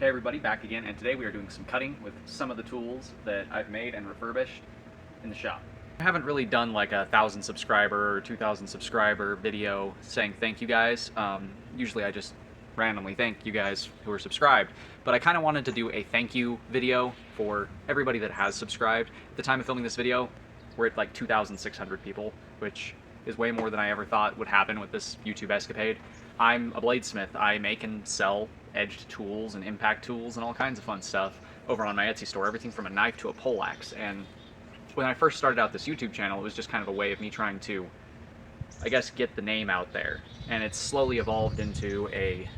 Hey everybody, back again, and today we are doing some cutting with some of the tools that I've made and refurbished in the shop. I haven't really done like a 1,000 subscriber or 2,000 subscriber video saying thank you guys. Usually I just randomly thank you guys who are subscribed, but I kind of wanted to do a thank you video for everybody that has subscribed. At the time of filming this video, we're at like 2,600 people, which is way more than I ever thought would happen with this YouTube escapade. I'm a bladesmith. I make and sell edged tools and impact tools and all kinds of fun stuff over on my Etsy store, everything from a knife to a poleaxe. And when I first started out this YouTube channel, it was just kind of a way of me trying to, I guess, get the name out there. And it's slowly evolved into a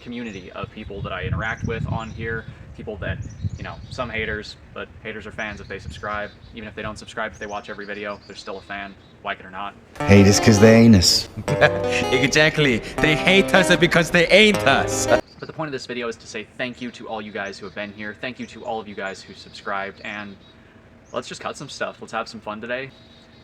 community of people that I interact with on here, people that, you know, some haters, but haters are fans if they subscribe. Even if they don't subscribe, if they watch every video, they're still a fan, like it or not. Hate us because they ain't us. Exactly. They hate us because they ain't us. But the point of this video is to say thank you to all you guys who have been here. Thank you to all of you guys who subscribed, and let's just cut some stuff. Let's have some fun today.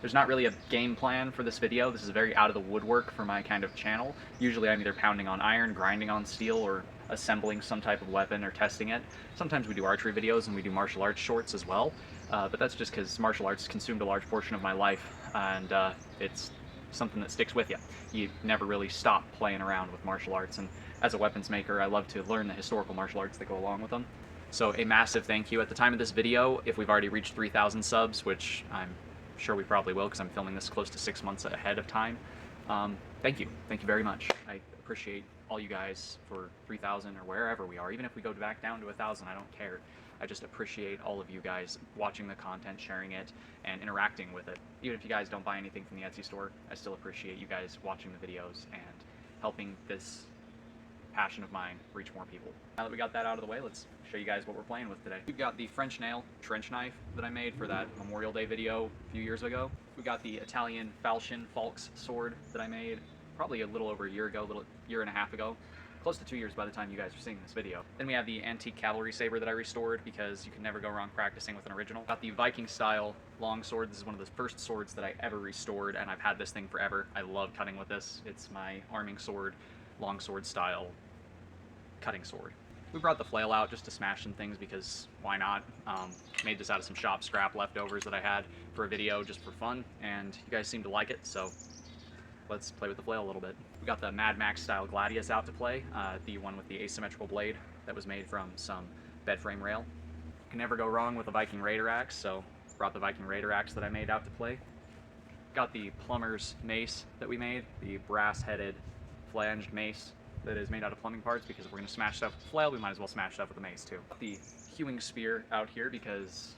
There's not really a game plan for this video. This is very out of the woodwork for my kind of channel. Usually I'm either pounding on iron, grinding on steel, or assembling some type of weapon or testing it. Sometimes we do archery videos and we do martial arts shorts as well, but that's just because martial arts consumed a large portion of my life, and it's something that sticks with you. You never really stop playing around with martial arts, and as a weapons maker, I love to learn the historical martial arts that go along with them. So a massive thank you. At the time of this video, if we've already reached 3,000 subs, which I'm sure we probably will because I'm filming this close to 6 months ahead of time, thank you. Thank you very much. I appreciate all you guys for 3,000 or wherever we are. Even if we go back down to 1,000, I don't care. I just appreciate all of you guys watching the content, sharing it, and interacting with it. Even if you guys don't buy anything from the Etsy store, I still appreciate you guys watching the videos and helping this passion of mine reach more people. Now that we got that out of the way, let's show you guys what we're playing with today. We've got the French nail trench knife that I made for that Memorial Day video a few years ago. We got the Italian falchion Falx sword that I made probably a little over a year ago, year and a half ago. Close to 2 years by the time you guys are seeing this video. Then we have the antique cavalry saber that I restored because you can never go wrong practicing with an original. Got the Viking style long sword. This is one of the first swords that I ever restored, and I've had this thing forever. I love cutting with this. It's my arming sword, long sword style cutting sword. We brought the flail out just to smash some things because why not? Made this out of some shop scrap leftovers that I had for a video just for fun, and you guys seem to like it, so let's play with the flail a little bit. We got the Mad Max style Gladius out to play, the one with the asymmetrical blade that was made from some bed frame rail. Can never go wrong with a Viking Raider axe, so brought the Viking Raider axe that I made out to play. Got the plumber's mace that we made, the brass-headed flanged mace that is made out of plumbing parts, because if we're going to smash stuff with the flail, we might as well smash stuff with the mace too. Got the hewing spear out here because,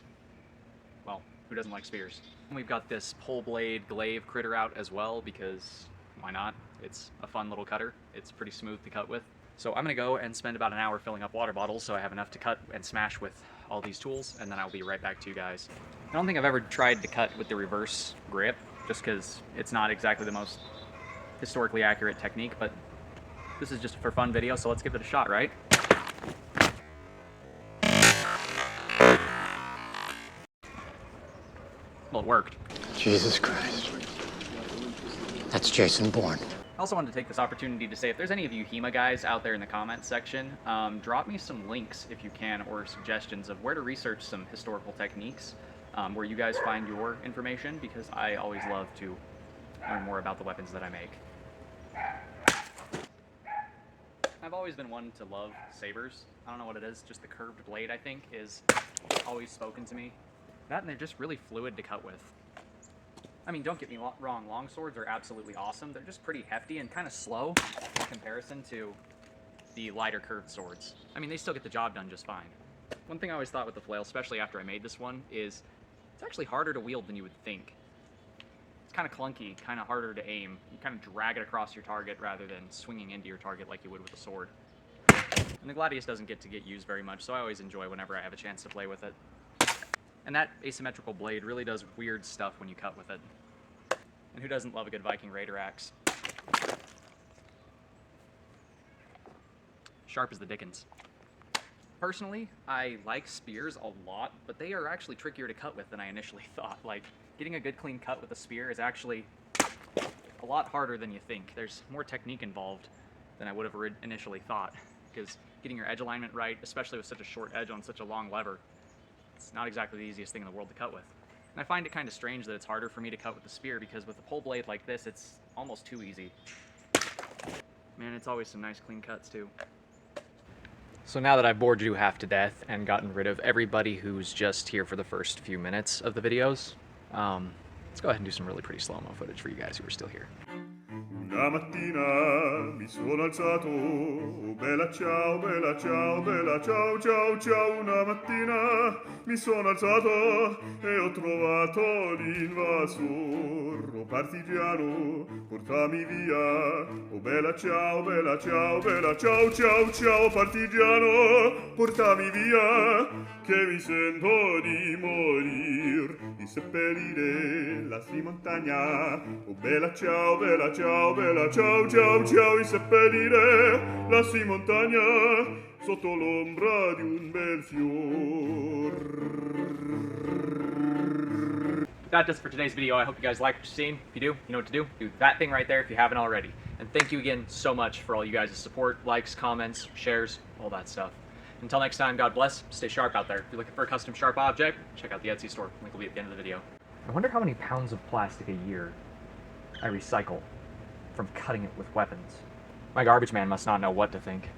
well, who doesn't like spears? And we've got this pole blade glaive critter out as well because why not? It's a fun little cutter. It's pretty smooth to cut with. So I'm going to go and spend about an hour filling up water bottles so I have enough to cut and smash with all these tools, and then I'll be right back to you guys. I don't think I've ever tried to cut with the reverse grip just because it's not exactly the most historically accurate technique, but this is just for fun video, so let's give it a shot, right? Well, it worked. Jesus Christ. That's Jason Bourne. I also wanted to take this opportunity to say, if there's any of you HEMA guys out there in the comments section, drop me some links if you can, or suggestions of where to research some historical techniques, where you guys find your information, because I always love to learn more about the weapons that I make. I've always been one to love sabers. I don't know what it is, just the curved blade, I think, is always spoken to me. That, and they're just really fluid to cut with. I mean, don't get me wrong, long swords are absolutely awesome. They're just pretty hefty and kind of slow in comparison to the lighter curved swords. I mean, they still get the job done just fine. One thing I always thought with the flail, especially after I made this one, is it's actually harder to wield than you would think. It's kind of clunky, kind of harder to aim. You kind of drag it across your target rather than swinging into your target like you would with a sword. And the Gladius doesn't get used very much, so I always enjoy whenever I have a chance to play with it. And that asymmetrical blade really does weird stuff when you cut with it. And who doesn't love a good Viking Raider axe? Sharp as the dickens. Personally, I like spears a lot, but they are actually trickier to cut with than I initially thought. Like, getting a good clean cut with a spear is actually a lot harder than you think. There's more technique involved than I would have initially thought, because getting your edge alignment right, especially with such a short edge on such a long lever, it's not exactly the easiest thing in the world to cut with. And I find it kind of strange that it's harder for me to cut with the spear, because with a pole blade like this, it's almost too easy. Man, it's always some nice clean cuts too. So now that I've bored you half to death and gotten rid of everybody who's just here for the first few minutes of the videos, let's go ahead and do some really pretty slow-mo footage for you guys who are still here. Una mattina mi sono alzato, oh bella ciao, bella ciao, bella ciao, ciao, ciao. Una mattina mi sono alzato e ho trovato l'invasor, oh partigiano, portami via. Oh bella ciao, bella ciao, bella ciao, ciao, ciao, partigiano, portami via, che mi sento di morir, di seppellire la si montagna. Oh bella ciao, bella ciao, bella ciao, ciao, ciao, di seppellire la si montagna sotto l'ombra di un bel fior. That does it for today's video. I hope you guys liked what you've seen. If you do, you know what to do. Do that thing right there if you haven't already. And thank you again so much for all you guys' support, likes, comments, shares, all that stuff. Until next time, God bless. Stay sharp out there. If you're looking for a custom sharp object, check out the Etsy store. Link will be at the end of the video. I wonder how many pounds of plastic a year I recycle from cutting it with weapons. My garbage man must not know what to think.